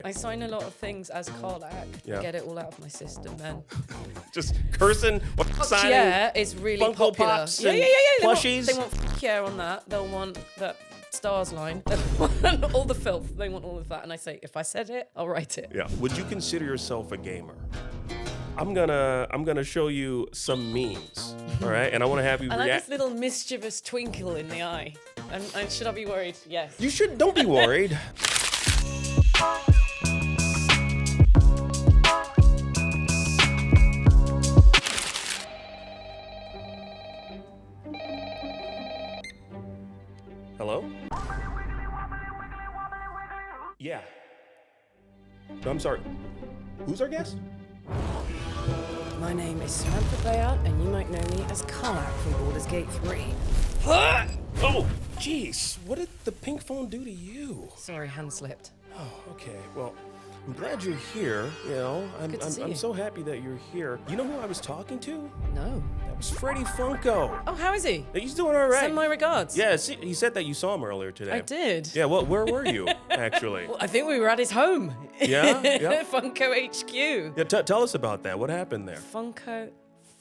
I sign a lot of things as Karlach. Yeah. Get it all out of my system then. Just cursing, signing. Yeah, it's really Funko popular. Pops Yeah. and plushies. They want yeah on that. They'll want that stars line. They want all the filth. They want all of that. And I say, if I said it, I'll write it. Yeah. Would you consider yourself a gamer? I'm gonna show you some memes. All right, and I want to have you I like react. this little mischievous twinkle in the eye. And should I be worried? Yes. You should. Don't be worried. Hello? Yeah. No, I'm sorry. Who's our guest? My name is Samantha, and you might know me as Karlach from Baldur's Gate 3. Oh, jeez. What did the pink phone do to you? Sorry, hand slipped. Oh, okay. Well, I'm glad you're here. You know, I'm so happy that you're here. You know who I was talking to? No. That was Freddie Funko. Oh, how is he? He's doing all right. Send my regards. Yeah, he said that you saw him earlier today. I did. Yeah, well, where were you, actually? Well, I think we were at his home. Yeah? Yeah. Funko HQ. Yeah, tell us about that. What happened there? Funko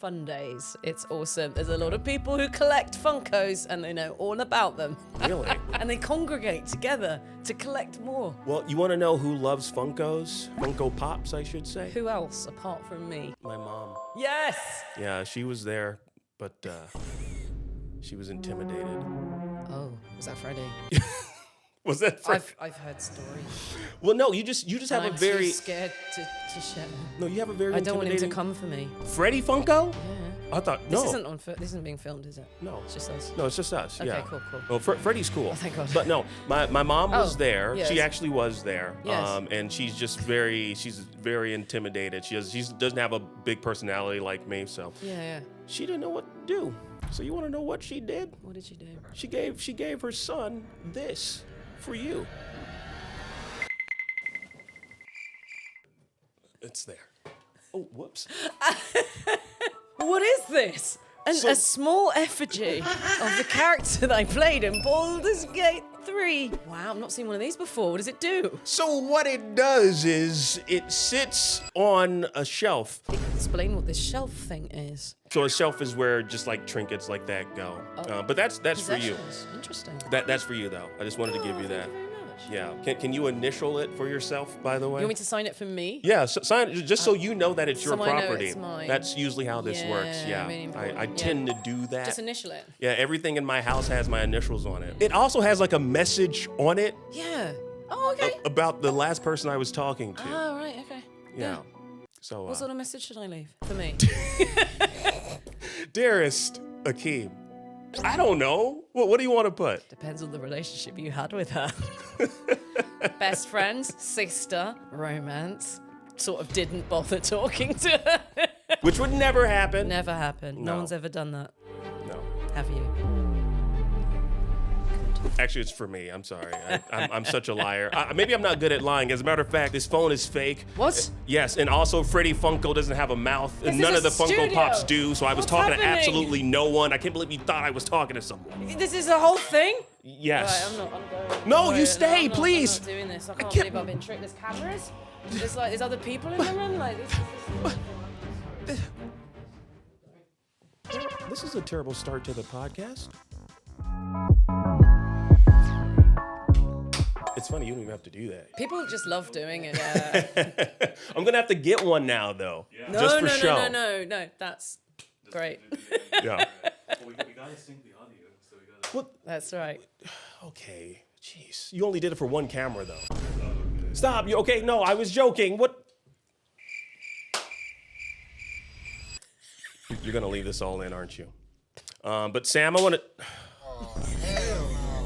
Fundays. It's awesome. There's a lot of people who collect Funkos and they know all about them. Really? And they congregate together to collect more. Well, you want to know who loves Funkos? Funko Pops, I should say. Who else apart from me? My mom. Yes! Yeah, she was there, but she was intimidated. Oh, was that Freddie? Was that I've heard stories. Well, no, you just have I'm a very too scared to share. No, you have a very I don't want him to intimidating- come for me. Freddie Funko? Yeah. I thought no. This isn't being filmed, is it? No. It's just us. No, it's just us. Okay, yeah. cool. Well, Freddie's cool. Oh, thank God. But no, my mom was there. yes. She actually was there. Yes. And she's very intimidated. She doesn't have a big personality like me, so Yeah. she didn't know what to do. So you want to know what she did? What did she do? She gave her son this for you. It's there. Oh, whoops. What is this? A small effigy of the character that I played in Baldur's Gate 3. Wow, I've not seen one of these before. What does it do? So what it does is it sits on a shelf. Explain what this shelf thing is. So a shelf is where just like trinkets like that go. But that's for you. Possessions. Interesting. That's for you though. I just wanted to give you that. Thank you very much. Yeah. Can you initial it for yourself, by the way? You want me to sign it for me? Yeah, sign it just so you know that it's your So I know property. it's mine. That's usually how this works. Yeah. really important, I tend to do that. Just initial it. Yeah, everything in my house has my initials on it. It also has like a message on it Yeah. Oh, okay. about the last person I was talking to. Oh, right, okay. Yeah. So, What sort of message should I leave for me? dearest Akeem, I don't know. What do you want to put? Depends on the relationship you had with her. Best friends, sister, romance. Sort of didn't bother talking to her. Which would never happen. Never happened. No No. one's ever done that. No. Have you? Actually, it's for me. I'm sorry. I'm such a liar. Maybe I'm not good at lying. As a matter of fact, this phone is fake. What? Yes, and also Freddie Funko doesn't have a mouth, and This none is of the a Funko studio. Pops do. So I was What's talking happening? to absolutely no one. I can't believe you thought I was talking to someone. This is the whole thing? Yes. Right, I'm going. No, Sorry, you stay, I'm not please. doing this. I can't can't- believe I've been tricked. There's cameras. There's other people in the room. Like this. This is a terrible start to the podcast. It's funny, you don't even have to do that. People just love doing it. Yeah. I'm gonna have to get one now, though. No, just for no, show. no. That's great. Yeah. Well, we gotta sync the audio, so we gotta. What? That's right. Okay. Jeez. You only did it for one camera, though. Stop. You okay? No, I was joking. What? You're gonna leave this all in, aren't you? But Sam, I want to.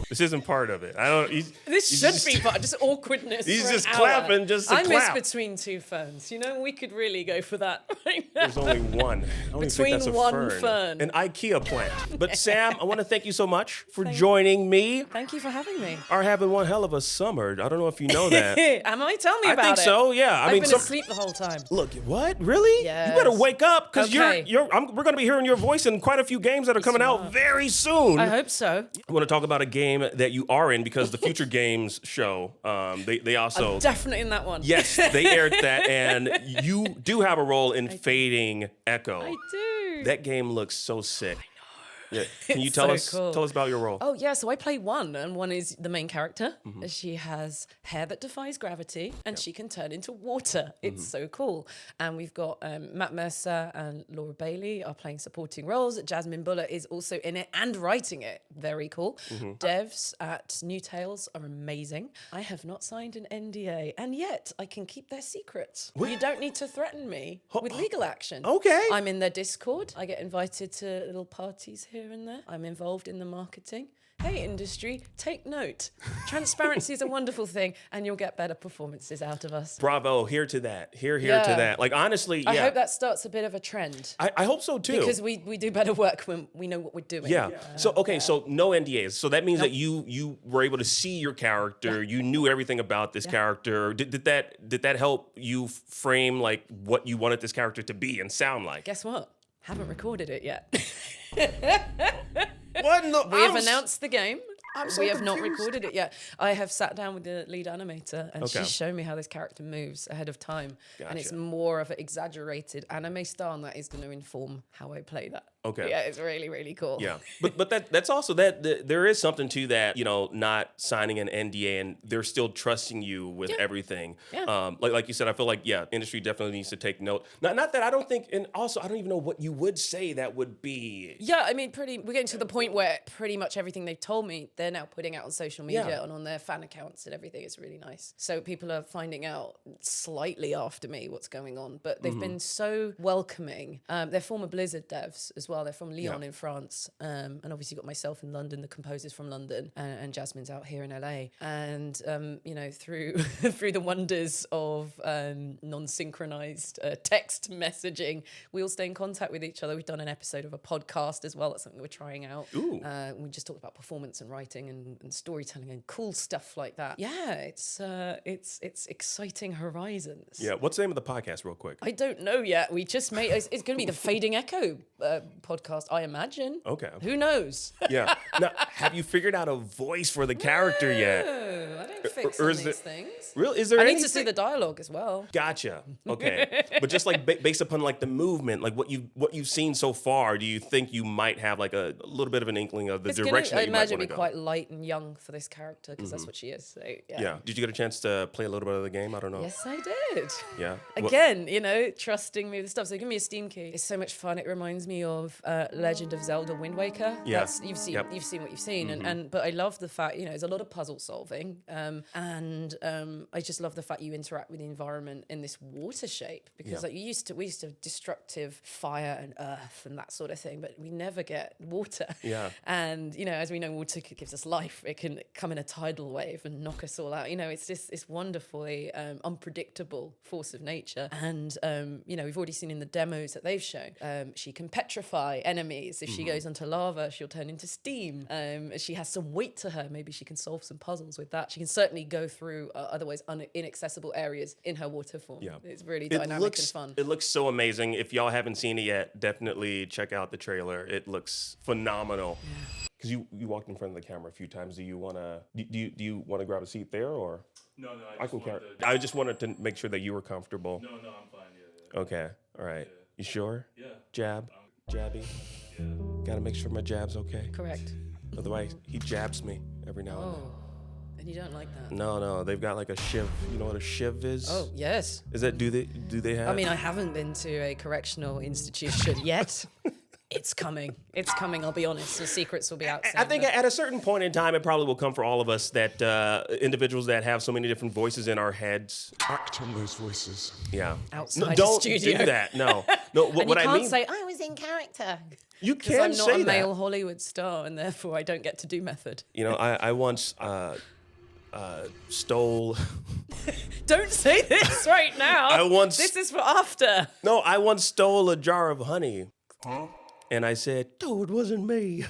This isn't part of it. I don't. This should be part, just awkwardness. He's for an just hour. clapping just to I clap. miss between two ferns. You know, we could really go for that right now. There's only one. I don't even think Between that's a one fern. fern. An IKEA plant. But Sam, I want to thank you so much for joining me. Thank you for having me. Are having one hell of a summer. I don't know if you know that. Am I? Tell me I about think it. so. Yeah. I I've mean, been asleep the whole time. Look, what? Really? Yes. You better wake up because Okay. we're going to be hearing your voice in quite a few games that are coming out very soon. I hope so. I want to talk about a game game that you are in because the Future Games show, they also... I'm definitely in that one. Yes, they aired that, and you do have a role in Fading Echo. I do. That game looks so sick. Yeah. Can you It's tell so us cool. about your role? Oh, yeah, so I play one, and one is the main character. She has hair that defies gravity, and she can turn into water. It's so cool. And we've got Matt Mercer and Laura Bailey are playing supporting roles. Jasmine Buller is also in it and writing it. Very cool. Devs at New Tales are amazing. I have not signed an NDA, and yet I can keep their secrets. You don't need to threaten me with legal action. Okay. I'm in their Discord. I get invited to little parties here and there. I'm involved in the marketing. Hey, industry, take note. Transparency is a wonderful thing, and you'll get better performances out of us. Bravo, here to that. Here to Yeah. that. Like, honestly, I yeah. hope that starts a bit of a trend. I hope so, too. Because we do better work when we know what we're doing. Yeah. So no NDAs. So that means that you were able to see your character. You knew everything about this character. Did that help you frame like what you wanted this character to be and sound like? Guess what? Haven't recorded it yet. What? No, We have announced the game. so We have not confused. recorded it yet. I have sat down with the lead animator, and Okay. she's shown me how this character moves ahead of time. And it's Gotcha. more of an exaggerated anime style, and that is going to inform how I play that. Okay. Yeah, it's really, really cool. Yeah, but that's also that there is something to that, not signing an NDA and they're still trusting you with everything. Yeah. Like you said, I feel like industry definitely needs to take note. Not that I don't think, and also I don't even know what you would say that would be. Yeah, I mean, we're getting to the point where pretty much everything they've told me, they're now putting out on social media Yeah. and on their fan accounts and everything. It's really nice. So people are finding out slightly after me what's going on, but they've been so welcoming. They're former Blizzard devs as well. They're from Lyon in France. And obviously got myself in London, the composer's from London, and Jasmine's out here in LA. And, through through the wonders of non-synchronized text messaging, we all stay in contact with each other. We've done an episode of a podcast as well. That's something we're trying out. Ooh. We just talked about performance and writing and storytelling and cool stuff like that. Yeah, it's exciting horizons. Yeah. What's the name of the podcast, real quick? I don't know yet. We just made it's going to be the Fading Echo podcast, I imagine. Okay. Who knows? Yeah. Now, have you figured out a voice for the character yet? No, I don't fix or on is these it- things. Real? Is there I need anything? to see the dialogue as well. Gotcha. Okay. But just like based upon like the movement, like what you've seen so far, do you think you might have like a little bit of an inkling of the direction I that you might imagine want it'd to be go? quite light and young for this character because that's what she is. So Yeah. Did you get a chance to play a little bit of the game? I don't know. Yes, I did. Yeah. Again, trusting me with stuff. So give me a Steam key. It's so much fun. It reminds me of Legend of Zelda: Wind Waker. Yeah. You've seen Yep. you've seen what you've seen, but I love the fact there's a lot of puzzle solving, and I just love the fact you interact with the environment in this water shape because we used to have destructive fire and earth and that sort of thing, but we never get water. Yeah. And as we know, water gives us life. It can come in a tidal wave and knock us all out. It's just this wonderfully unpredictable force of nature. And we've already seen in the demos that they've shown, she can petrify enemies. If she goes onto lava, she'll turn into steam. She has some weight to her. Maybe she can solve some puzzles with that. She can certainly go through otherwise inaccessible areas in her water form. Yeah. It's really dynamic and fun. It looks so amazing. If y'all haven't seen it yet, definitely check out the trailer. It looks phenomenal. Because you walked in front of the camera a few times. Do you wanna grab a seat there or? No, I can carry. I just wanted to make sure that you were comfortable. No, I'm fine. Yeah. Okay. All right. You sure? Yeah. Jabby. Yeah. Gotta make sure my jab's okay. Correct. Otherwise, he jabs me every now and then. Oh, and you don't like that? No, they've got like a shiv. You know what a shiv is? Oh, yes. Is that do they have? I mean, I haven't been to a correctional institution yet. It's coming. It's coming, I'll be honest. The secrets will be out soon. I think but- at a certain point in time, it probably will come for all of us that individuals that have so many different voices in our heads. Act on those voices. Yeah. Outside the don't studio. do that. No. and What you I can't mean, say, I was in character. you Because can I'm not say a that. male Hollywood star, and therefore I don't get to do method. I once stole. Don't say this right now. I once- This is for after. No, I once stole a jar of honey. Huh? And I said, "No, it wasn't me."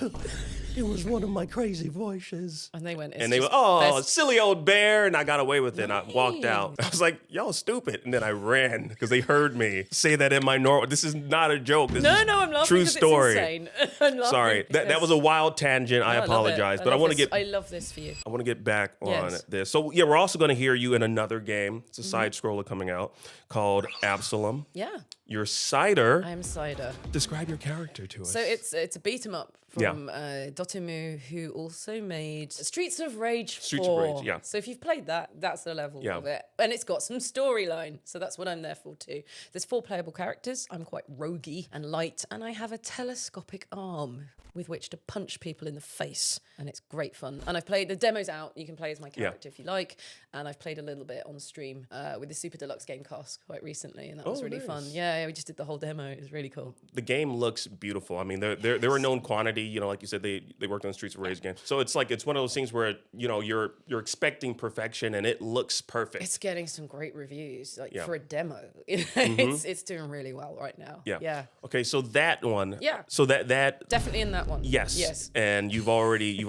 It was one of my crazy voices. And they went, And they went, oh, silly old bear. And I got away with it. And I walked out. I was like, y'all stupid. And then I ran because they heard me say that in my normal. This is not a joke. This is I'm laughing true because story. it's insane. I'm laughing Sorry. That was a wild tangent. I apologize. But I want to get. I love this for you. I want to get back on this. So, yeah, we're also going to hear you in another game. It's a side scroller coming out called Absolum. Yeah. You're Cider. I am Cider. Describe your character to us. So it's a beat 'em up from Dotemu, who also made Streets of Rage 4. Streets of Rage, yeah. So if you've played that, that's the level of it. And it's got some storyline. So that's what I'm there for too. There's 4 playable characters. I'm quite roguey and light. And I have a telescopic arm with which to punch people in the face. And it's great fun. And I've played, the demo's out. You can play as my character if you like. And I've played a little bit on stream with the Super Deluxe Gamecast quite recently. And that was really fun. Yeah, we just did the whole demo. It was really cool. The game looks beautiful. I mean, they're a known quantity. You know, like you said, they worked on Streets of Rage games. So it's like, it's one of those things where, you know, you're expecting perfection and it looks perfect. It's getting some great reviews, like for a demo. It's doing really well right now. Yeah. Okay, so that one. Yeah. So that definitely in that one. Yes. Yes. And you've already.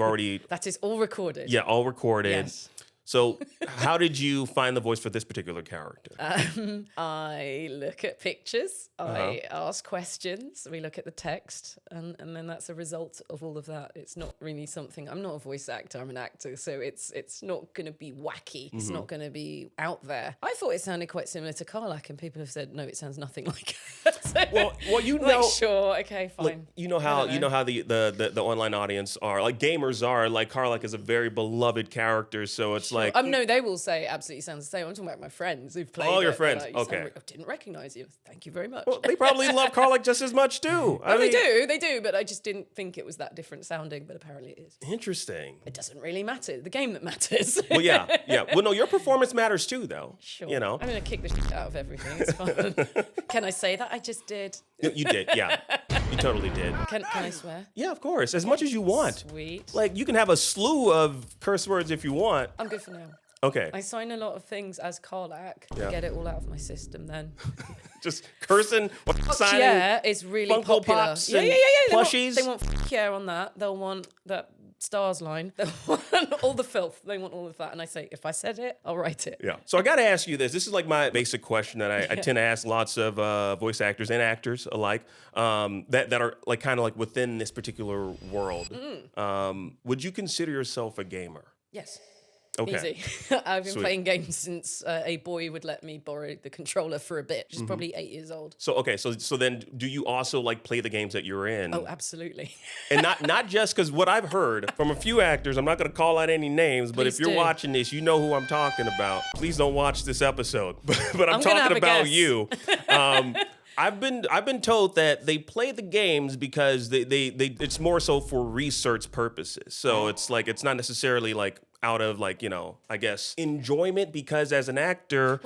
That is all recorded. Yeah, all recorded. Yes. So how did you find the voice for this particular character? I look at pictures, I ask questions, we look at the text, and then that's a result of all of that. It's not really something, I'm not a voice actor, I'm an actor, so it's not going to be wacky. It's not going to be out there. I thought it sounded quite similar to Karlach, and people have said, no, it sounds nothing like it. So, well, you know, like, sure, okay, fine. Like, you know how the online audience are, like gamers are, like Karlach is a very beloved character, so it's like no, they will say absolutely sounds the same. I'm talking about my friends who've played. All your it, friends, like, okay. I didn't recognize you. Thank you very much. Well, they probably love Karlach just as much too. They do, but I just didn't think it was that different sounding, but apparently it is. Interesting. It doesn't really matter. The game that matters. Well, yeah. Well, no, your performance matters too, though. Sure. You know, I'm gonna kick the shit out of everything. It's fun. Can I say that? I just did. You did, yeah. You totally did. Can I swear? Yeah, of course, as much as you want. Sweet. Like you can have a slew of curse words if you want. I'm good for now. Okay. I sign a lot of things as Karlach. Yeah. Get it all out of my system then. Just cursing, signing. Yeah, it's really Funko popular. Pops Yeah. and plushies. They want yeah on that. They'll want that stars line. They'll want all the filth. They want all of that. And I say, if I said it, I'll write it. Yeah. So I got to ask you this. This is like my basic question that I tend to ask lots of voice actors and actors alike that are like kind of like within this particular world. Would you consider yourself a gamer? Yes. Okay. Easy. I've been playing games since a boy would let me borrow the controller for a bit. She's probably 8 years old. So okay, so then do you also like play the games that you're in? Oh, absolutely. And not just because what I've heard from a few actors, I'm not going to call out any names, but Please if you're do. watching this, you know who I'm talking about. Please don't watch this episode, but I'm gonna have talking a about guess. you. I've been told that they play the games because they it's more so for research purposes. So it's like it's not necessarily like out of like, you know, I guess enjoyment, because as an actor.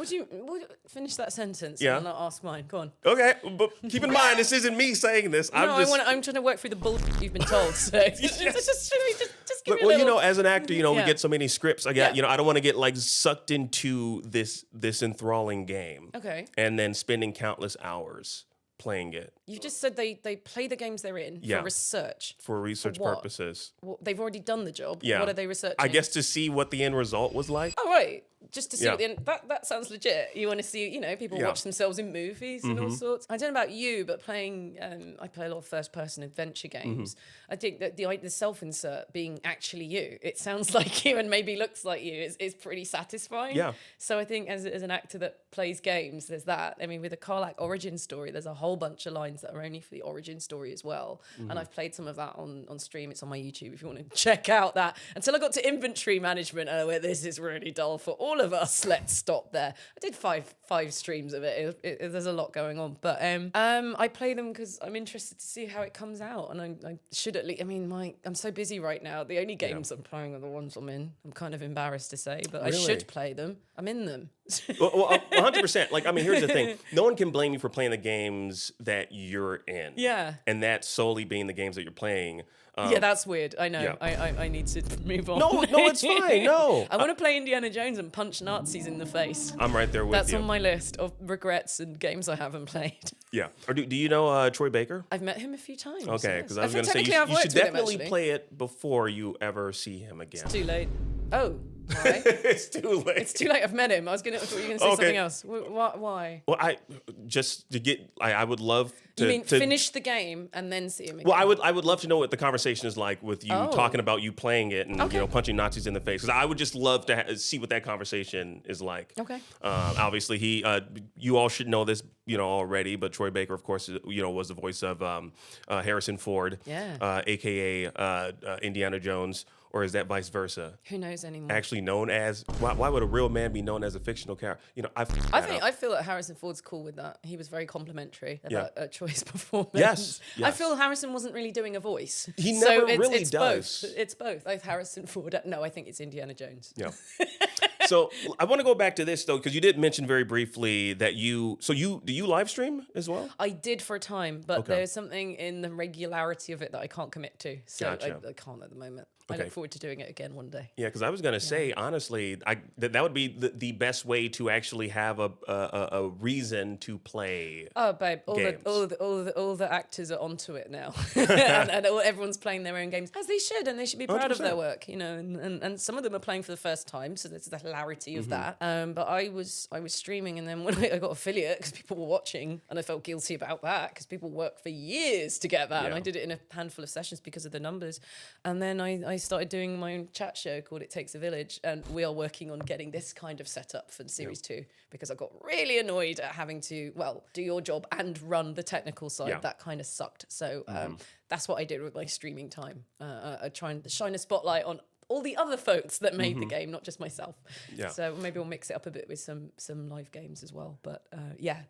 Finish that sentence Yeah. and I'll ask mine. Go on. Okay, but keep in mind this isn't me saying this. I'm trying to work through the bullshit you've been told. So just give me a Well, little... you know, as an actor, you know, we Yeah. get so many scripts. You know, I don't want to get like sucked into this enthralling game. Okay. And then spending countless hours playing it You just said they play the games they're in Yeah. for research. for research what? purposes. Well, they've already done the job. Yeah. What are they researching? I guess to see what the end result was like. Oh, right. Just to see Yeah. what the end... That sounds legit. You want to see, you know, people Yeah. watch themselves in movies and all sorts. I don't know about you, but playing... I play a lot of first-person adventure games. I think that the self-insert being actually you, it sounds like you and maybe looks like you, is pretty satisfying. Yeah. So I think as an actor that plays games, there's that. I mean, with a Karlach origin story, there's a whole bunch of lines that are only for the origin story as well. And I've played some of that on stream. It's on my YouTube if you want to check out that. Until I got to inventory management, and I went, this is really dull for all of us. Let's stop there. I did five streams of it. There's a lot going on. But I play them because I'm interested to see how it comes out. And I should at least, I mean, I'm so busy right now. The only games I'm playing are the ones I'm in. I'm kind of embarrassed to say, but Really? I should play them. I'm in them. Well, 100%. Like, I mean, here's the thing. No one can blame you for playing the games that you're in. Yeah. And that solely being the games that you're playing. Yeah, that's weird. I know. Yeah. I need to move on. No, it's fine. No. I want to play Indiana Jones and punch Nazis in the face. I'm right there with That's you. on my list of regrets and games I haven't played. Yeah. Or do you know Troy Baker? I've met him a few times. Okay, yes. because I was going to say Technically, I've you should worked with him, definitely actually. play it before you ever see him again. It's too late. Oh, why? It's too late. It's too late. I've met him. I thought you were going to say something else. Why? Well, I would love to. You mean finish the game and then see him again? Well, I would love to know what the conversation is like with you talking about you playing it and punching Nazis in the face. Because I would just love to see what that conversation is like. Okay. Obviously, you all should know this, already. But Troy Baker, of course, was the voice of Harrison Ford, aka Indiana Jones. Or is that vice versa? Who knows anymore? Actually known as, why would a real man be known as a fictional character? I feel that Harrison Ford's cool with that. He was very complimentary about Troy's performance. Yes. I feel Harrison wasn't really doing a voice. He never really it's does. Both. It's both. Like Harrison Ford. No, I think it's Indiana Jones. Yeah. So I want to go back to this though, because you did mention very briefly that do you live stream as well? I did for a time, but there's something in the regularity of it that I can't commit to. So Gotcha. I can't at the moment. I look forward to doing it again one day. Yeah, because I was gonna say honestly, that would be the best way to actually have a reason to play. Oh, babe, all the actors are onto it now, and everyone's playing their own games as they should, and they should be proud of their work, And some of them are playing for the first time, so there's the hilarity of that. But I was streaming, and then when I got affiliate because people were watching, and I felt guilty about that because people work for years to get that, and I did it in a handful of sessions because of the numbers, and then I started doing my own chat show called It Takes a Village, and we are working on getting this kind of setup for series 2 because I got really annoyed at having to do your job and run the technical side. Yeah. That kind of sucked. So that's what I did with my streaming time. I try and shine a spotlight on all the other folks that made the game, not just myself. Yeah. So maybe we'll mix it up a bit with some live games as well. But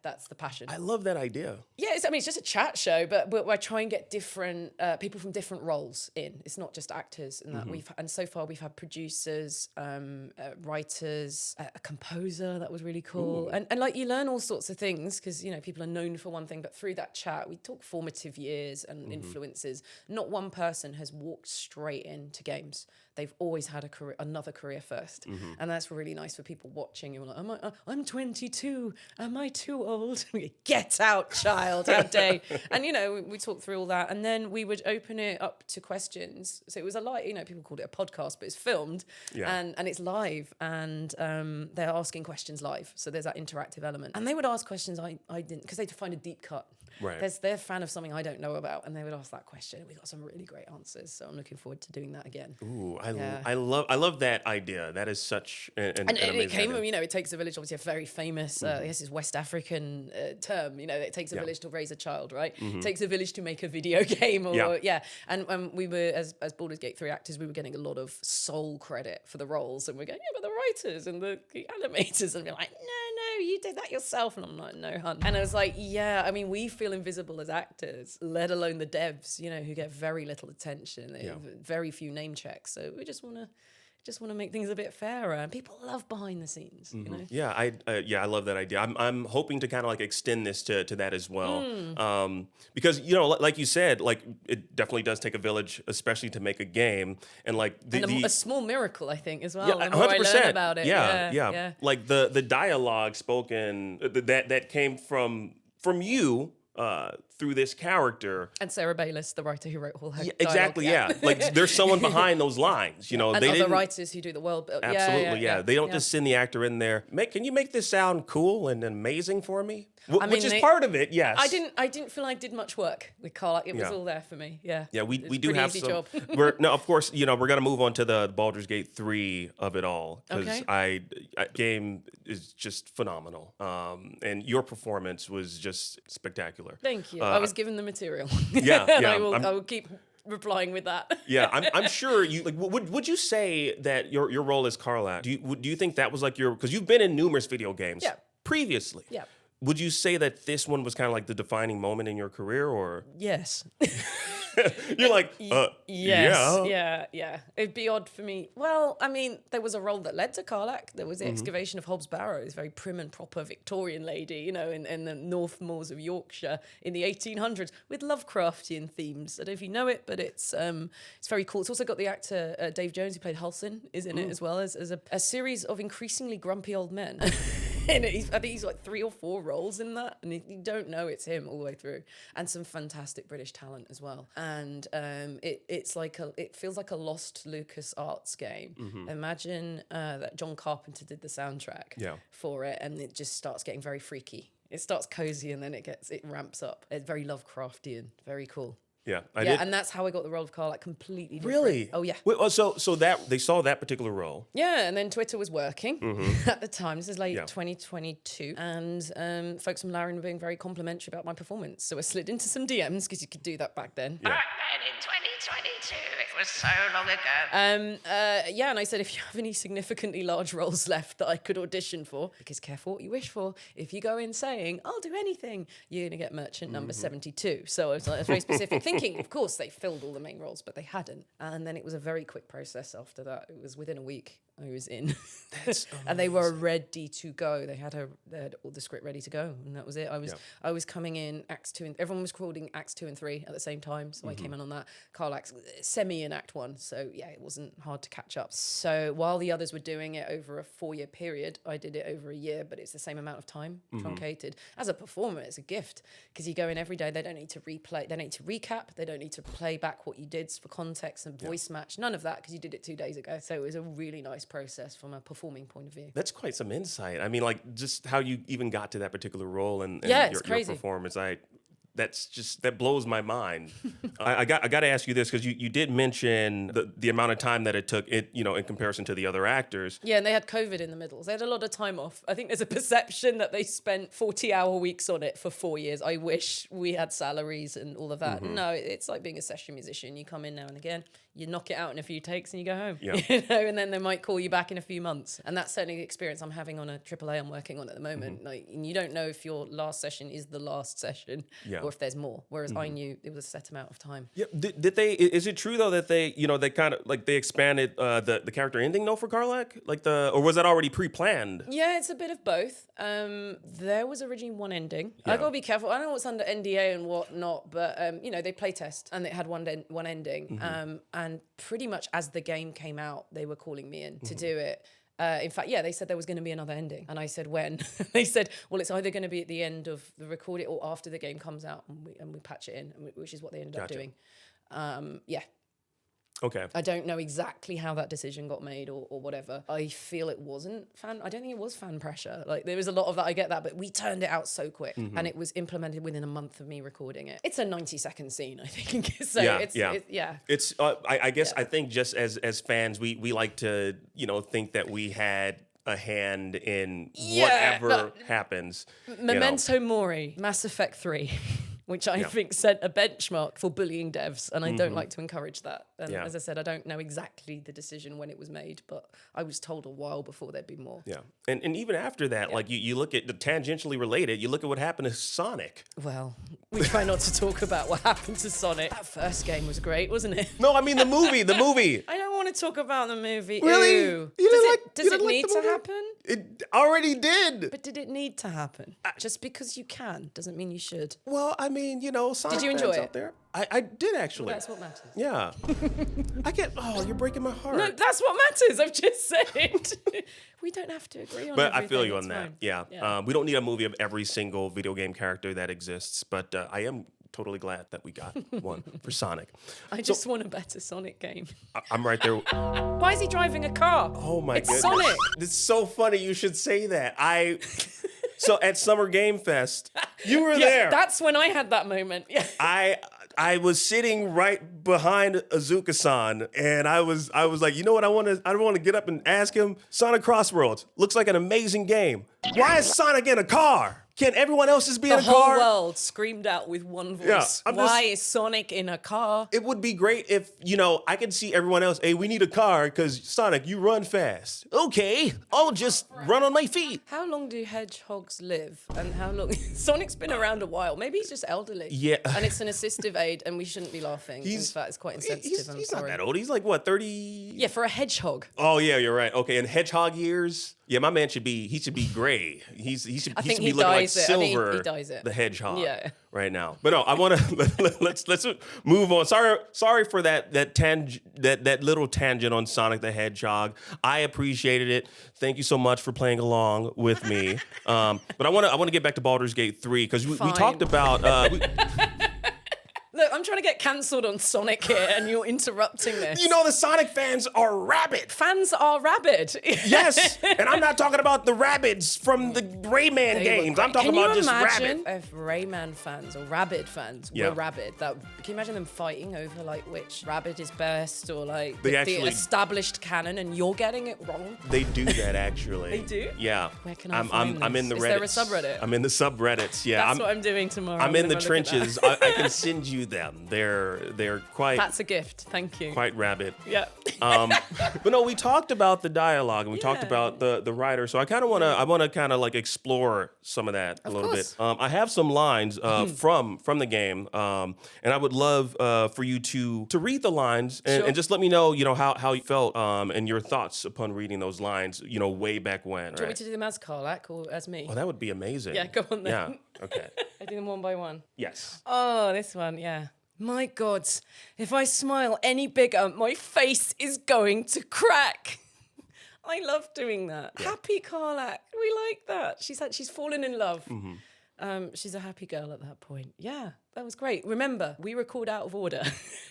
that's the passion. I love that idea. Yeah, it's just a chat show, but I try and get different people from different roles in. It's not just actors, and that so far we've had producers, writers, a composer. That was really cool, and like you learn all sorts of things because people are known for one thing, but through that chat we talk formative years and influences. Not one person has walked straight into games. They've always had another career first, and that's really nice for people watching. You're like, I'm 22. Am I too old? Get out, child. How dare? And we talk through all that, and then we would open it up to questions. So it was a live. People called it a podcast, but it's filmed, and it's live, and they're asking questions live. So there's that interactive element, and they would ask questions I didn't because they'd find a deep cut. Right. They're a fan of something I don't know about, and they would ask that question. We got some really great answers, so I'm looking forward to doing that again. Ooh, I love that idea. That is such an amazing it came idea. from, It Takes a Village, obviously a very famous, I guess it's West African term. It takes a village to raise a child, right? It takes a village to make a video game, And we were as Baldur's Gate 3 actors, we were getting a lot of sole credit for the roles, and we're going, but the writers and the animators, and we're like, no, you did that yourself, and I'm like, no, hun. And I was like, we feel invisible as actors, let alone the devs, who get very little attention, very few name checks. So we just want to make things a bit fairer, and people love behind the scenes. Yeah, I love that idea. I'm hoping to kind of like extend this to that as well, because like you said, like it definitely does take a village, especially to make a game, and like a small miracle, I think, as well. Yeah, the more 100%. I learn about it, yeah. Like the dialogue spoken that came from you. Through this character. And Sarah Bayless, the writer who wrote all her dialogue. Exactly, Like there's someone behind those lines, And other writers who do the world build. Absolutely, They don't just send the actor in there. Can you make this sound cool and amazing for me? Which is part of it, yes. I didn't feel I did much work with Karlach. It was all there for me. Yeah. Yeah, we do have easy some. job. Of course, we're gonna move on to the Baldur's Gate 3 of it all because game is just phenomenal. And your performance was just spectacular. Thank you. I was given the material. I will keep replying with that. I'm sure you would you say that your role as Karlach, do you think that was like because you've been in numerous video games previously. Yeah. Would you say that this one was kind of like the defining moment in your career, or? Yes. You're like, yes, yeah. It'd be odd for me. Well, I mean, there was a role that led to Karlach. There was the excavation of Hobbs Barrow, this very prim and proper Victorian lady, in the North Moors of Yorkshire in the 1800s with Lovecraftian themes. I don't know if you know it, but it's very cool. It's also got the actor Dave Jones, who played Halsin, is in it as well as a series of increasingly grumpy old men. in it. I think he's like 3 or 4 roles in that, and you don't know it's him all the way through. And some fantastic British talent as well. And it feels like a lost LucasArts game. Imagine that John Carpenter did the soundtrack for it, and it just starts getting very freaky. It starts cozy, and then it ramps up. It's very Lovecraftian, very cool. Yeah, and that's how I got the role of Karlach, completely different. Really? Oh, yeah. Wait, so that they saw that particular role. Yeah, and then Twitter was working at the time. This is late 2022. And folks from Larian were being very complimentary about my performance. So I slid into some DMs, because you could do that back then. Yeah. Back then in 2022, it was so long ago. And I said, if you have any significantly large roles left that I could audition for, because careful what you wish for, if you go in saying, I'll do anything, you're going to get merchant number 72. So I was very specific, thinking, of course, they filled all the main roles, but they hadn't. And then it was a very quick process after that. It was within a week. I was in. And they were ready to go. They had all the script ready to go, and that was it. I was coming in Acts 2 and everyone was recording Acts 2 and 3 at the same time, so I came in on that. Karlach's semi in Act 1, so yeah, it wasn't hard to catch up. So while the others were doing it over a 4-year period, I did it over a year, but it's the same amount of time, truncated. As a performer, it's a gift, because you go in every day. They don't need to replay. They don't need to recap. They don't need to play back what you did for context and voice match. None of that, because you did it 2 days ago. So it was a really nice process from a performing point of view. That's quite some insight. I mean, like, just how you even got to that particular role and it's your crazy. performance. That blows my mind. I got to ask you this, because you did mention the amount of time that it took, in comparison to the other actors. Yeah, and they had COVID in the middle. They had a lot of time off. I think there's a perception that they spent 40-hour weeks on it for 4 years. I wish we had salaries and all of that. No, it's like being a session musician. You come in now and again, you knock it out in a few takes and you go home. Yeah. And then they might call you back in a few months. And that's certainly the experience I'm having on a AAA I'm working on at the moment. Like, and you don't know if your last session is the last session or if there's more. Whereas I knew it was a set amount of time. Yeah. Did they? Is it true though that they, they kind of like they expanded the character ending though for Karlach, or was that already pre-planned? Yeah, it's a bit of both. There was originally one ending. Yeah. I gotta be careful. I don't know what's under NDA and what not, but they play test and it had one ending. And pretty much as the game came out, they were calling me in to do it. In fact, they said there was going to be another ending. And I said, when? They said, well, it's either going to be at the end of the record it or after the game comes out, and we patch it in, which is what they ended up doing. Okay. I don't know exactly how that decision got made or whatever. I feel it wasn't I don't think it was fan pressure. Like, there was a lot of that, I get that, but we turned it out so quick and it was implemented within a month of me recording it. It's a 90-second scene, I think. So It's I guess I think just as fans, we like to, think that we had a hand in whatever happens. Memento Mori, Mass Effect 3. Which I think set a benchmark for bullying devs, and I don't like to encourage that. And as I said, I don't know exactly the decision when it was made, but I was told a while before there'd be more. Yeah, and even after that, like you look at the tangentially related, you look at what happened to Sonic. Well, we try not to talk about what happened to Sonic. That first game was great, wasn't it? No, I mean the movie. I don't want to talk about the movie. Really? Ew. Does it need to happen? It already did. But did it need to happen? Just because you can doesn't mean you should. Well, I mean, Sonic did you enjoy fans it? out there. I did actually. Well, that's what matters. Yeah. You're breaking my heart. No, that's what matters. I've just said. We don't have to agree on But everything. I feel you it's on that. fine. Yeah. We don't need a movie of every single video game character that exists, but I am totally glad that we got one for Sonic. I just want a better Sonic game. I'm right there. Why is he driving a car? Oh my it's goodness. Sonic. It's so funny you should say that. So at Summer Game Fest, you were there. That's when I had that moment. Yeah. I was sitting right behind Azuka-san, and I was like, you know what? I want to get up and ask him. Sonic Crossworlds looks like an amazing game. Why is Sonic in a car? Can everyone else just be in a car? The whole world screamed out with one voice. Yeah, Why is Sonic in a car? It would be great if, I could see everyone else, hey, we need a car because Sonic, you run fast. Okay, I'll just run on my feet. How long do hedgehogs live? And how long? Sonic's been around a while. Maybe he's just elderly. Yeah. And it's an assistive aid, and we shouldn't be laughing. In fact, it's quite insensitive. He's I'm not sorry. that old. He's like, what, 30? Yeah, for a hedgehog. Oh, yeah, you're right. Okay, and hedgehog years? Yeah, my man should be gray. He should be looking like dyes it. Silver, he dyes it. the hedgehog, Yeah. right now. But no, I want to let's move on. Sorry for that little tangent on Sonic the Hedgehog. I appreciated it. Thank you so much for playing along with me. But I want to get back to Baldur's Gate 3 because we talked about. Look, I'm trying to get cancelled on Sonic here, and you're interrupting this. You know, the Sonic fans are rabid. Fans are rabid. Yes, and I'm not talking about the rabbits from the Rayman games. I'm talking about just rabbit. Can you imagine if Rayman fans or Rabid fans were rabid? Can you imagine them fighting over like which rabbit is best or like the established canon, and you're getting it wrong? They do that actually. They do? Yeah. Where can I find this? I'm in the Reddits. Is there a subreddit? I'm in the subreddits. Yeah. That's what I'm doing tomorrow. I'm in the trenches. I can send you them. They're quite. That's a gift. Thank you. Quite rabid. Yeah. But no, we talked about the dialogue and we talked about the writer. So I want to kind of like explore some of that a little bit. I have some lines from the game, and I would love for you to read the lines and just let me know, how you felt and your thoughts upon reading those lines, way back when. Do you want me to do them as Karlach or as me? Oh, that would be amazing. Yeah, go on then. Yeah. Okay. I do them one by one. Yes. Oh, this one, yeah. My God, if I smile any bigger, my face is going to crack. I love doing that. Yeah. Happy Karlach. We like that. She's fallen in love. Mm-hmm. She's a happy girl at that point. Yeah, that was great. Remember, we record out of order.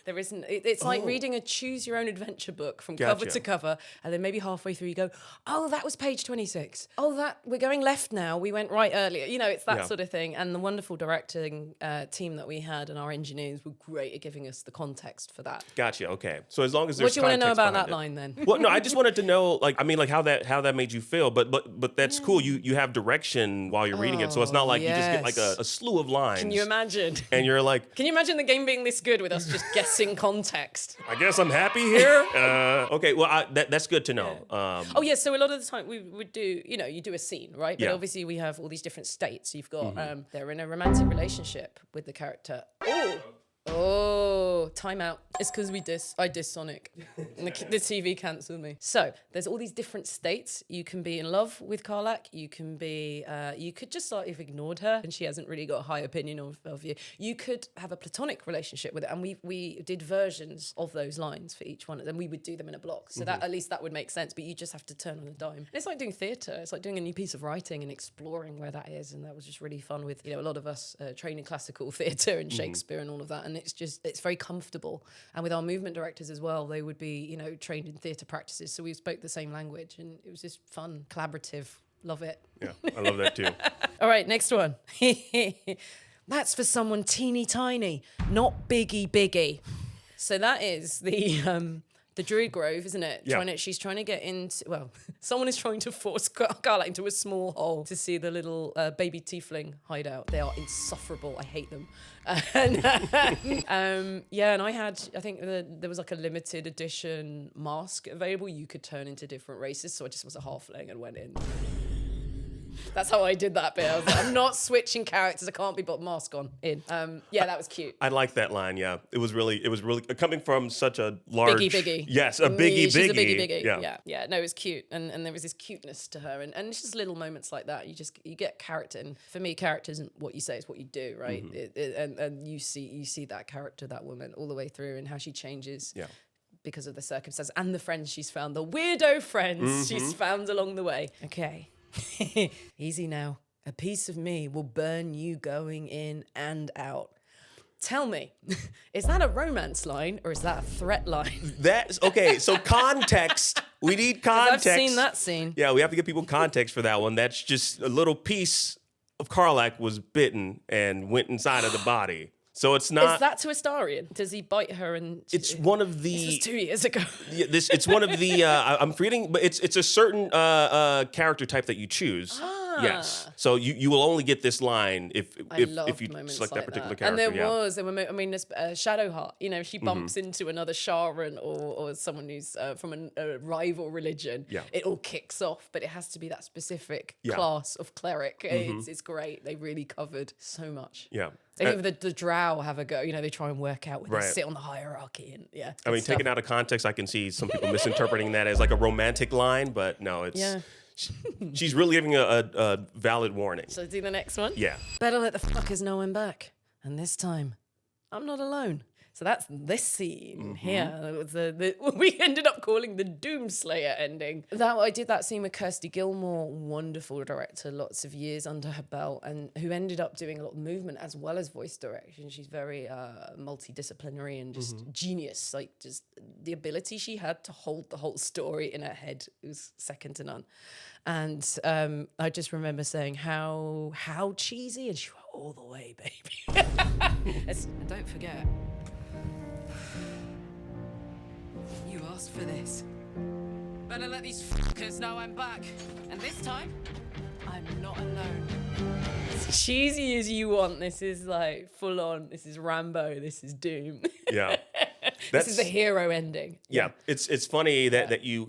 There isn't. It's like reading a choose your own adventure book from cover to cover, and then maybe halfway through you go, "Oh, that was page 26. Oh, we're going left now. We went right earlier." It's that sort of thing. And the wonderful directing team that we had and our engineers were great at giving us the context for that. Gotcha. Okay. So as long as there's what do you want to know about that line then? Well, no, I just wanted to know, how that made you feel. But that's cool. You have direction while you're reading it, so it's not like you just get like a slew of lines. Can you imagine? And you're like, can you imagine the game being this good with us just guessing context? I guess I'm happy here. Okay, well, that's good to know. Yeah. So a lot of the time we would do, you do a scene, right? But obviously we have all these different states. You've got they're in a romantic relationship with the character. Oh, time out. It's because I diss Sonic. And the TV cancelled me. So there's all these different states. You can be in love with Karlach. You can be, you could just sort of ignored her and she hasn't really got a high opinion of you. You could have a platonic relationship with it. And we did versions of those lines for each one. And then we would do them in a block. So that at least that would make sense. But you just have to turn on a dime. And it's like doing theatre. It's like doing a new piece of writing and exploring where that is. And that was just really fun with, a lot of us train in classical theatre and Shakespeare and all of that. And it's very comfortable. And with our movement directors as well, they would be, trained in theatre practices. So we spoke the same language and it was just fun, collaborative. Love it. Yeah, I love that too. All right, next one. That's for someone teeny tiny, not biggie. So that is the Druid Grove, isn't it? Yeah. She's trying to get into, someone is trying to force Karlach into a small hole to see the little baby tiefling hideout. They are insufferable. I hate them. And I think there was like a limited edition mask available. You could turn into different races. So I just was a halfling and went in. That's how I did that bit. I was like, I'm not switching characters. I can't be but mask on in. That was cute. I like that line. Yeah, it was really coming from such a large biggie. Yes, a biggie. She's a biggie. Yeah. No, it was cute, and there was this cuteness to her, and it's just little moments like that. You get character, and for me, character isn't what you say; it's what you do, right? Mm-hmm. And you see that character, that woman, all the way through, and how she changes. Yeah. Because of the circumstances and the friends she's found, the weirdo friends she's found along the way. Okay. Easy now. A piece of me will burn you going in and out. Tell me, is that a romance line or is that a threat line? That's okay. So context. We need context. I've seen that scene. Yeah, we have to give people context for that one. That's just a little piece of Karlach was bitten and went inside of the body. So it's not. Is that to Astarion? Does he bite her? And it's one of the. This was 2 years ago. Yeah, it's one of the. I'm forgetting, but it's a certain character type that you choose. Yes. So you will only get this line if you select that particular character. And there were Shadowheart. She bumps into another Sharon or someone who's from a rival religion. Yeah. It all kicks off, but it has to be that specific class of cleric. It's great. They really covered so much. Yeah. Even the drow have a go. They try and work out where they sit on the hierarchy. And taken out of context, I can see some people misinterpreting that as like a romantic line, but no, it's She's really giving a valid warning. So do the next one? Yeah. Better let the fuckers know I'm back. And this time, I'm not alone. So that's this scene here. It was we ended up calling the Doomslayer ending. I did that scene with Kirsty Gilmore, wonderful director, lots of years under her belt, and who ended up doing a lot of movement as well as voice direction. She's very multidisciplinary and just genius. Like, just the ability she had to hold the whole story in her head was second to none. And I just remember saying how cheesy, and she went all the way, baby. And don't forget, you asked for this. Better let these fuckers know I'm back. And this time, I'm not alone. As cheesy as you want, this is like full on. This is Rambo. This is Doom. Yeah. This is the hero ending. Yeah. It's funny that you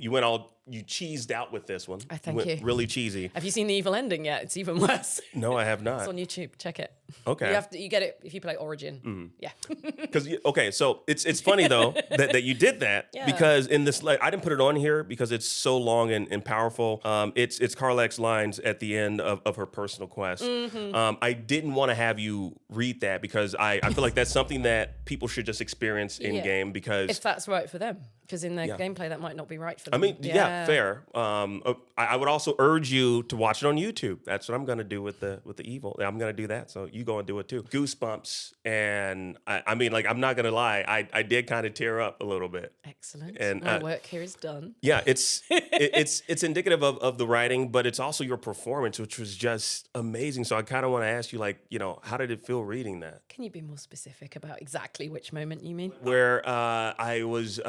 cheesed out with this one. I thank you. Really cheesy. Have you seen the evil ending yet? It's even worse. No, I have not. It's on YouTube. Check it. Okay. You get it if you play Origin. Yeah. Because so it's funny though that you did that because in this, like, I didn't put it on here because it's so long and powerful. It's Karlach's lines at the end of her personal quest. I didn't want to have you read that because I feel like that's something that people should just experience in game because if that's right for them. Because in their gameplay, that might not be right for them. I mean, fair. I would also urge you to watch it on YouTube. That's what I'm going to do with the evil. I'm going to do that. So you go and do it too. Goosebumps. And I mean, like, I'm not going to lie. I did kind of tear up a little bit. Excellent. And my work here is done. Yeah, it's indicative of the writing, but it's also your performance, which was just amazing. So I kind of want to ask you, like, how did it feel reading that? Can you be more specific about exactly which moment you mean? Where I was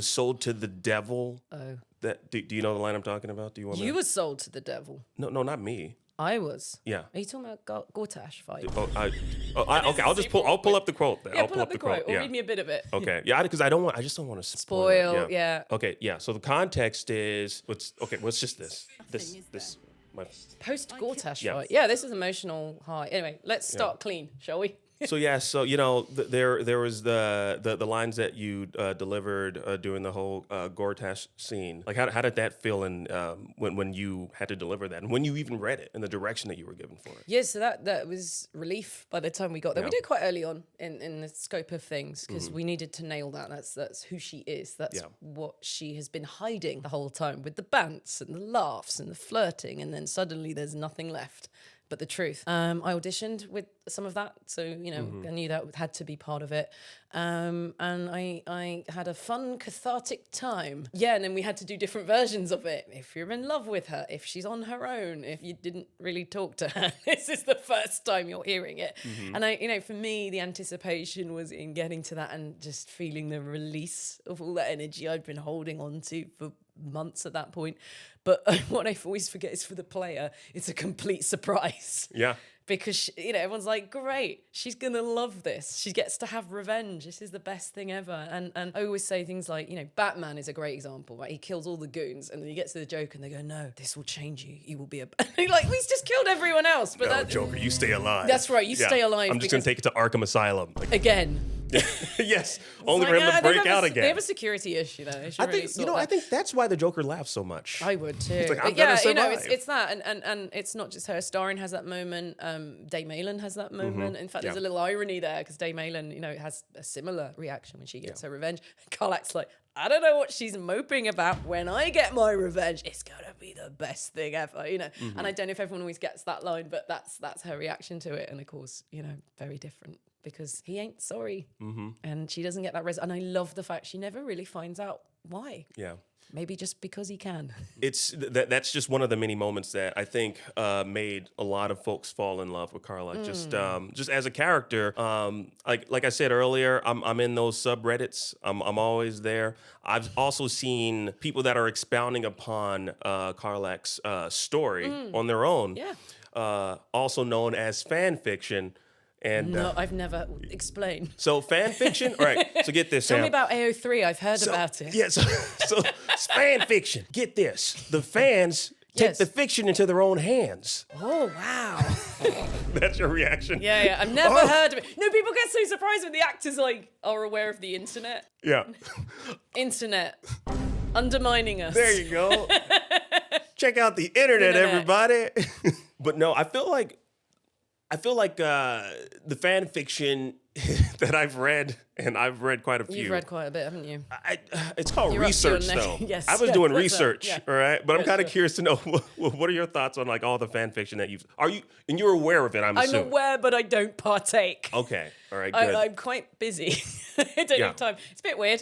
sold to the devil. Oh. Do you know the line I'm talking about? Do you want? You were sold to the devil. No, not me. I was. Yeah. Are you talking about Gortash fight? Okay. I'll pull up the quote. Then. Yeah, I'll pull up the quote. Or read me a bit of it. Okay. Yeah, because I just don't want to spoil. Yeah. Okay. Yeah. So the context is what's just this my post Gortash fight. Yeah, this is emotional high. Anyway, let's start clean, shall we? So there was the lines that you delivered during the whole Gortash scene. Like how did that feel when you had to deliver that, and when you even read it, and the direction that you were given for it? Yeah, so that was relief by the time we got there. We did quite early on in the scope of things because we needed to nail that. That's who she is. That's what she has been hiding the whole time with the bants and the laughs and the flirting, and then suddenly there's nothing left but the truth. I auditioned with some of that, so I knew that had to be part of it, and I had a fun, cathartic time. Yeah, and then we had to do different versions of it. If you're in love with her, if she's on her own, if you didn't really talk to her, this is the first time you're hearing it. And for me, the anticipation was in getting to that and just feeling the release of all that energy I'd been holding on to for months at that point. But what I always forget is for the player, it's a complete surprise. Yeah. Because, everyone's like, great, she's going to love this. She gets to have revenge. This is the best thing ever. And I always say things like, Batman is a great example, right? He kills all the goons and then he gets to the Joker and they go, no, this will change you. You will be a... like, he's just killed everyone else. But no, Joker, you stay alive. That's right, you stay alive. I'm just going to take it to Arkham Asylum. Again. Yes, only for him to break out again. They have a security issue, though. I think that's why the Joker laughs so much. I would too. It's like, I'm gonna survive. It's that, and it's not just her. Starring has that moment. Dame Malin has that moment. In fact, there's a little irony there because Dame Malin, has a similar reaction when she gets her revenge. Karlach's like, I don't know what she's moping about. When I get my revenge, it's gonna be the best thing ever, And I don't know if everyone always gets that line, but that's her reaction to it. And of course, very different. Because he ain't sorry. And she doesn't get that and I love the fact she never really finds out why. Yeah. Maybe just because he can. That's just one of the many moments that I think made a lot of folks fall in love with Karlach. Just as a character, like I said earlier, I'm in those subreddits. I'm always there. I've also seen people that are expounding upon Karlach's story on their own. Yeah. Also known as fanfiction. And, no, I've never explained. So fan fiction, all right. So get this. Tell me about AO3. I've heard about it. Yeah. So fan fiction. Get this. The fans take the fiction into their own hands. Oh wow. That's your reaction. Yeah. I've never heard of it. No, people get so surprised when the actors are aware of the internet. Yeah. Internet undermining us. There you go. Check out the internet. Everybody. But no, I feel like the fan fiction that I've read, and I've read quite a few. You've read quite a bit, haven't you? It's called You're up to your research, though. Yes, I was doing research, yeah. all right? But I'm kind of sure. curious to know, what are your thoughts on like all the fan fiction that and you're aware of it, I'm assuming. I'm aware, but I don't partake. Okay, all right, good. I'm quite busy. I don't have time. It's a bit weird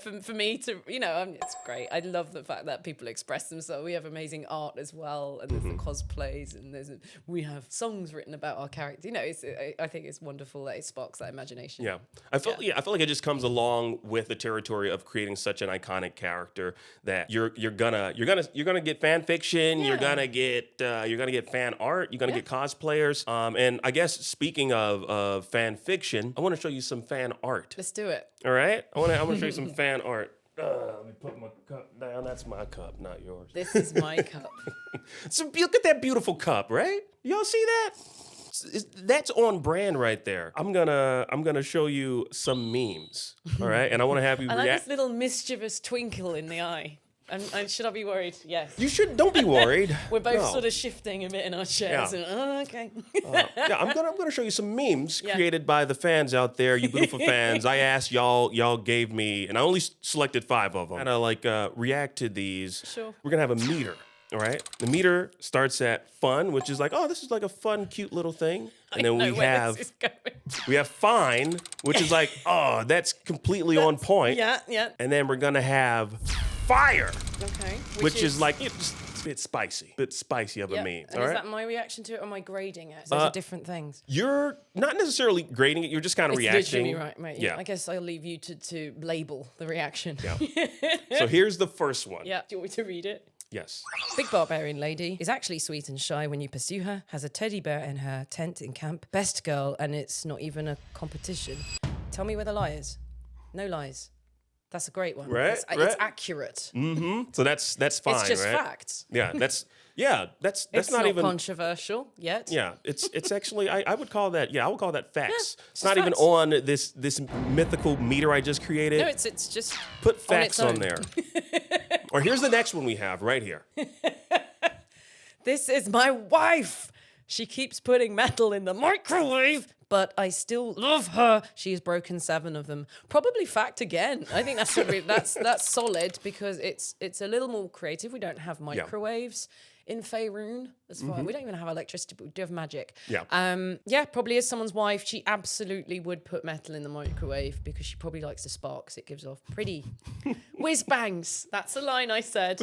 for me to, it's great. I love the fact that people express themselves. We have amazing art as well, and there's the cosplays, and we have songs written about our characters. I think it's wonderful that it sparks that imagination. Yeah, I feel like it just comes along with the territory of creating such an iconic character that you're gonna get fan fiction, you're gonna get fan art, you're gonna get cosplayers. And I guess speaking of fan fiction, I want to show you some fan art. Let's do it. All right, I want to show you some fan art. Let me put my cup down. That's my cup, not yours. This is my cup. So look at that beautiful cup, right? Y'all see that? That's on brand right there. I'm gonna show you some memes, all right? And I want to have you I like react. this little mischievous twinkle in the eye. And should I be worried? Yes. You should. Don't be worried. We're both No. sort of shifting a bit in our chairs. Yeah. And, okay. Yeah, I'm gonna show you some memes created by the fans out there, you beautiful fans. I asked y'all gave me, and I only selected 5 of them. And I react to these. Sure. We're gonna have a meter. All right. The meter starts at fun, which is like, oh, this is like a fun, cute little thing. And then we have fine, which is like, oh, that's completely on point. Yeah. And then we're gonna have fire. Okay. Which is like just a bit spicy of a meme. And all is right? that my reaction to it, or am I grading it? Those are different things. You're not necessarily grading it. You're just kind of reacting. Literally right. Yeah. I guess I'll leave you to label the reaction. Yeah. So here's the first one. Yeah. Do you want me to read it? Yes. Big barbarian lady is actually sweet and shy when you pursue her, has a teddy bear in her tent in camp, best girl, and it's not even a competition. Tell me where the lie is. No lies. That's a great one. Right, It's right. accurate. Mm-hmm. So that's fine, It's just right? facts. Yeah, that's It's not even controversial yet. Yeah, it's actually I would call that I would call that facts. Yeah, it's not even facts. on this mythical meter I just created. No, it's just Put facts on on its there. Or here's the next one we have right here. This is my wife. She keeps putting metal in the microwave, but I still love her. She has broken 7 of them. Probably fact again. I think that's solid because it's a little more creative. We don't have microwaves in Faerun. We don't even have electricity, but we do have magic. Yeah. Probably as someone's wife, she absolutely would put metal in the microwave because she probably likes the sparks it gives off. Pretty whiz bangs. That's a line I said.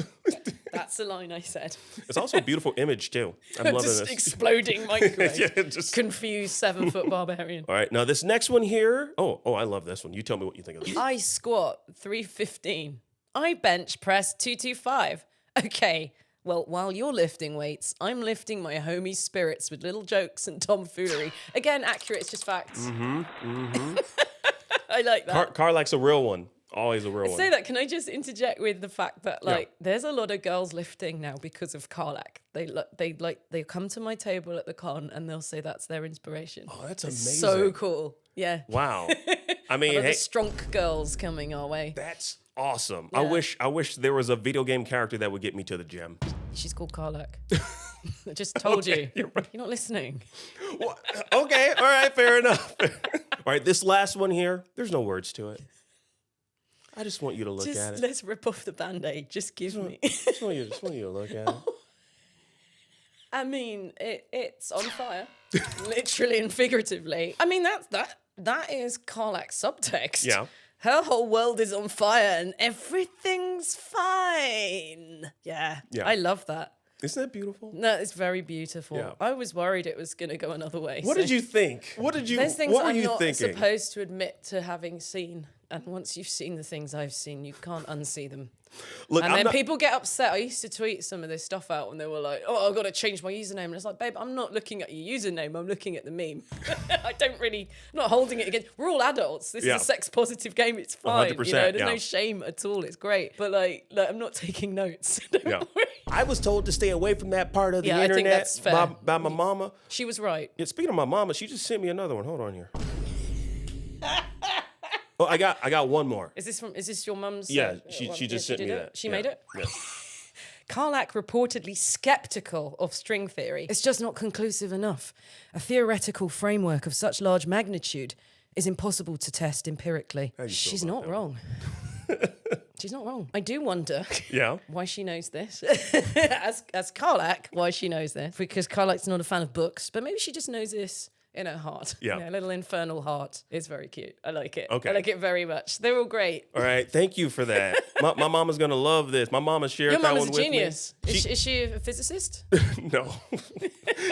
It's also a beautiful image too. I'm loving Just this. exploding microwave. Just Confused 7-foot barbarian. All right, now this next one here. Oh, I love this one. You tell me what you think of this. I squat 315. I bench press 225. Okay. Well, while you're lifting weights, I'm lifting my homie's spirits with little jokes and tomfoolery. Again, accurate, it's just facts. I like that. Karlach's a real one. Always a real one. Say that, can I just interject with the fact that there's a lot of girls lifting now because of Karlach. They come to my table at the con and they'll say that's their inspiration. Oh, that's It's amazing. so cool. Yeah. Wow. I mean, The hey, strong girls coming our way. that's awesome. Yeah. I wish there was a video game character that would get me to the gym. She's called Karlach. I just told you. You're not listening. Well, okay, all right, fair enough. All right, this last one here, there's no words to it. I just want you to look at it. Let's rip off the Band-Aid. Just give me. Just want you to look at it. I mean, it's on fire. Literally and figuratively. I mean, that is Karlach's subtext. Yeah. Her whole world is on fire and everything's fine. Yeah. I love that. Isn't that beautiful? No, it's very beautiful. Yeah. I was worried it was going to go another way. What did you think? There's things what were I'm you not thinking? supposed to admit to having seen. And once you've seen the things I've seen, you can't unsee them. Look, And I'm then not, people get upset. I used to tweet some of this stuff out and they were like, oh, I've got to change my username. And it's like, babe, I'm not looking at your username. I'm looking at the meme. I'm not holding it against. We're all adults. This is a sex positive game. It's fine. 100%, There's yeah. no shame at all. It's great. But like I'm not taking notes. Don't Yeah. worry. I was told to stay away from that part of the Yeah, I think internet that's fair. by my mama. She was right. Yeah, speaking of my mama, she just sent me another one. Hold on here. Oh, I got one more. Is this your mum's? Yeah, one? she Yeah, just sent did me it? that. She Yeah. made it? Yeah. Karlach reportedly skeptical of string theory. It's just not conclusive enough. A theoretical framework of such large magnitude is impossible to test empirically. She's not wrong. She's not wrong. I do wonder why she knows this. as Karlach, why she knows this. Because Karlach's not a fan of books, but maybe she just knows this in her heart. Yeah, a little infernal heart. It's very cute. I like it. Okay. I like it very much. They're all great. All right. Thank you for that. my mama's going to love this. My mama shared that one with me. Your mama's a genius. Is she a physicist? No.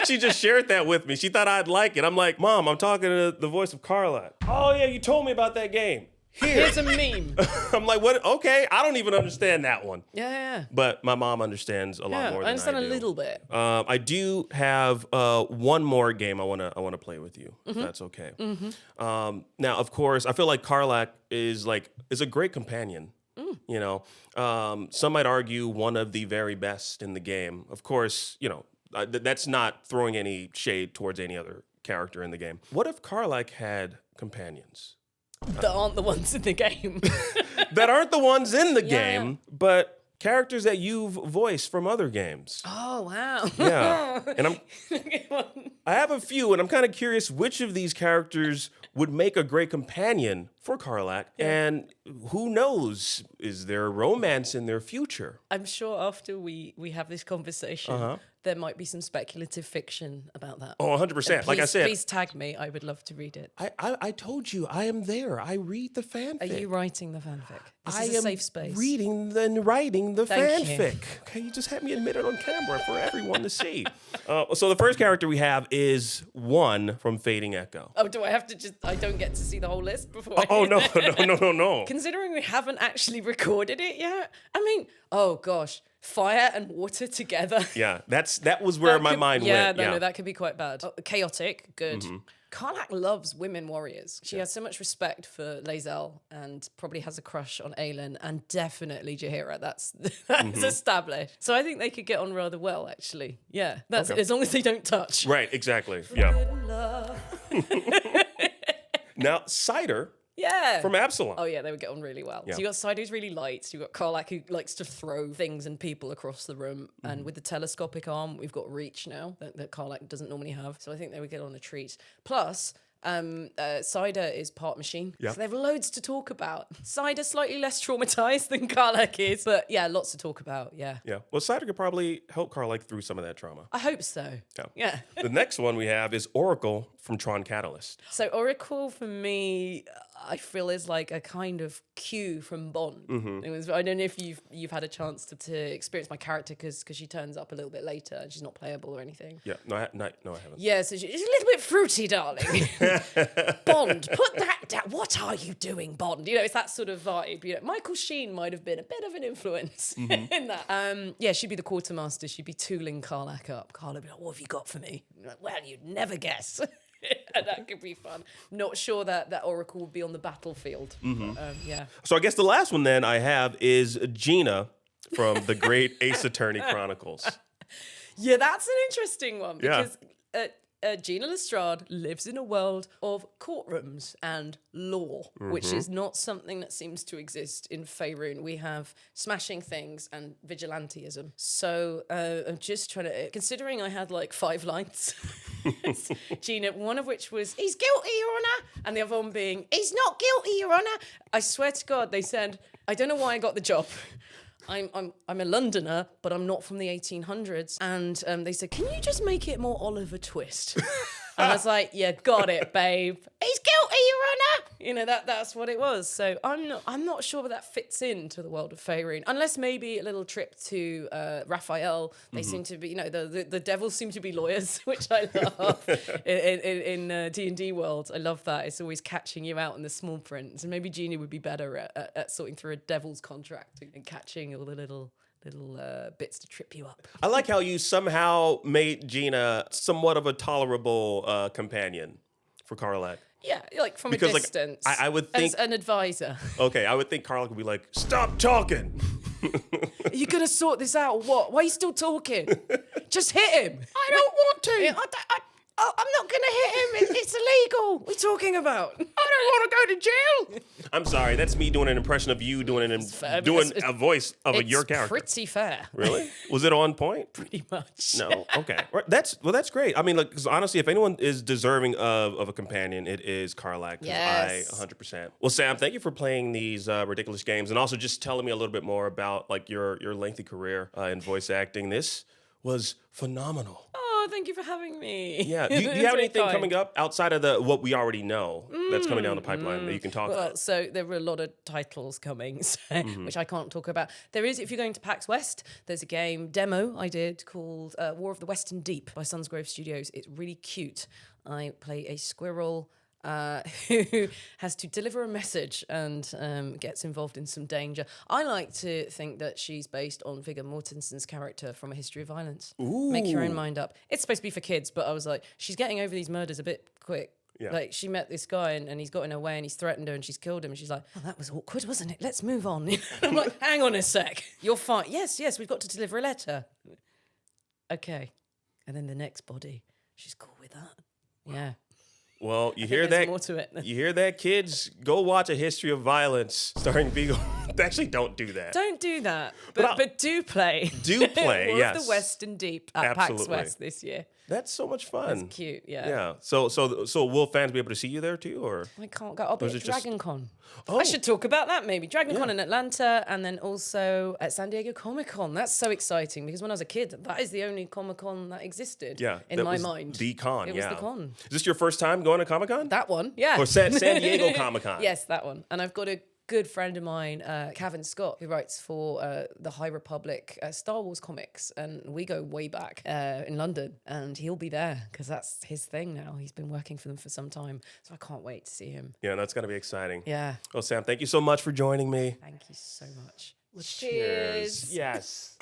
She just shared that with me. She thought I'd like it. I'm like, Mom, I'm talking to the voice of Karlach. Oh, yeah, you told me about that game. Here's a meme. I'm like, what? Okay, I don't even understand that one. Yeah. But my mom understands a lot more than I do. I understand a little bit. I do have one more game I wanna play with you, if that's okay. Now, of course, I feel like Karlach is a great companion. You know, some might argue one of the very best in the game. Of course, you know, that's not throwing any shade towards any other character in the game. What if Karlach had companions? That aren't the ones in the game. That aren't the ones in the game, but characters that you've voiced from other games. Oh, wow. Yeah. And I have a few, and I'm kind of curious which of these characters would make a great companion for Karlach. Yeah. And who knows, is there a romance in their future? I'm sure after we have this conversation, there might be some speculative fiction about that. Oh, 100%. Like I said. Please tag me. I would love to read it. I told you, I am there. I read the fanfic. Are you writing the fanfic? This is a safe space. Reading and writing the fanfic. You. Okay, you just had me admit it on camera for everyone to see. So the first character we have is One from Fading Echo. Oh, do I have to just... I don't get to see the whole list before no. Considering we haven't actually recorded it yet, I mean, oh gosh, fire and water together. Yeah, that was where my mind went. Yeah, no, that could be quite bad. Oh, chaotic, good. Karlach loves women warriors. She has so much respect for Lae'zel and probably has a crush on Aelin and definitely Jaheira. That's established. So I think they could get on rather well, actually. Yeah, that's as long as they don't touch. Right, exactly. Yeah. Now, Cider. Yeah. From Absolum. Oh, yeah, they would get on really well. Yeah. So you got Cider who's really light. You got Karlach who likes to throw things and people across the room. And with the telescopic arm, we've got reach now that Karlach doesn't normally have. So I think they would get on a treat. Plus, Cider is part machine. Yeah. So they have loads to talk about. Cider slightly less traumatized than Karlach is. But yeah, lots to talk about. Yeah. Yeah. Well, Cider could probably help Karlach through some of that trauma. I hope so. Yeah. The next one we have is Oracle from Tron Catalyst. So Oracle for me, I feel is like a kind of Q from Bond. I don't know if you've had a chance to experience my character because she turns up a little bit later and she's not playable or anything. Yeah, no, I haven't. Yeah, so she's a little bit fruity, darling. Bond, put that down. What are you doing, Bond? You know, it's that sort of vibe. You know, Michael Sheen might have been a bit of an influence in that. Yeah, she'd be the quartermaster. She'd be tooling Karlach up. Karlach would be like, "What have you got for me?" Like, well, you'd never guess. And that could be fun. Not sure that Oracle would be on the battlefield. But, yeah. So I guess the last one then I have is Gina from the Great Ace Attorney Chronicles. Yeah, that's an interesting one because Gina Lestrade lives in a world of courtrooms and law, which is not something that seems to exist in Faerun. We have smashing things and vigilantism. So I'm just trying to, considering I had like 5 lines, Gina, one of which was, "He's guilty, Your Honour," and the other one being, "He's not guilty, Your Honour." I swear to God, they said, I don't know why I got the job. I'm a Londoner, but I'm not from the 1800s. And they said, "Can you just make it more Oliver Twist?" And I was like, "Yeah, got it, babe. He's guilty, Your Honour." You know, that's what it was. So I'm not sure that fits into the world of Faerun, unless maybe a little trip to Raphael. They seem to be, you know, the devils seem to be lawyers, which I love in D&D world. I love that. It's always catching you out in the small print. So maybe Genie would be better at sorting through a devil's contract and catching all the little bits to trip you up. I like how you somehow made Gina somewhat of a tolerable companion for Karlach. Yeah, like from a distance. Like, I would think... As an advisor. Okay, I would think Karlach would be like, "Stop talking!" Are you going to sort this out or what? Why are you still talking? Just hit him. I don't want to. I'm not going to hit him. It's illegal. What are you talking about? I want to go to jail. I'm sorry, that's me doing an impression of you doing a voice of your character. Pretty fair. Really? Was it on point? Pretty much. No. Okay. That's great. I mean, look, because honestly, if anyone is deserving of a companion, it is Karlach. Yes. 100%. Well, Sam, thank you for playing these ridiculous games, and also just telling me a little bit more about like your lengthy career in voice acting. This was phenomenal. Oh, thank you for having me. Yeah. Do you have anything coming up outside of what we already know that's coming down the pipeline that you can talk about? So there were a lot of titles coming, which I can't talk about. There is, if you're going to PAX West, there's a game demo I did called War of the Western Deep by Sunsgrove Studios. It's really cute. I play a squirrel who has to deliver a message and gets involved in some danger. I like to think that she's based on Viggo Mortensen's character from A History of Violence. Ooh. Make your own mind up. It's supposed to be for kids, but I was like, she's getting over these murders a bit quick. Yeah. Like, she met this guy and he's got in her way and he's threatened her and she's killed him. And she's like, oh, that was awkward, wasn't it? Let's move on. And I'm like, hang on a sec. You're fine. Yes, we've got to deliver a letter. Okay. And then the next body. She's cool with that. Yeah. Well, you I hear think there's that? more to it. You hear that, kids? Go watch A History of Violence starring Viggo. Actually, don't do that. Don't do that. But do play. Do play, War yes. of the Western Deep at PAX West this year. That's so much fun. That's cute, yeah. Yeah. So will fans be able to see you there too, or? I can't go. I'll be is at it just- Dragon Con. Oh. I should talk about that maybe. Dragon Con in Atlanta and then also at San Diego Comic Con. That's so exciting because when I was a kid, that is the only Comic Con that existed in that my was mind. The con, It was the con. Is this your first time going to Comic Con? That one, yeah. Or San Diego Comic Con? Yes, that one. And I've got a good friend of mine, Cavan Scott, who writes for the High Republic Star Wars comics, and we go way back in London, and he'll be there because that's his thing now. He's been working for them for some time, so I can't wait to see him. Yeah, that's going to be exciting. Yeah. Well, Sam, thank you so much for joining me. Thank you so much. Cheers. Yes.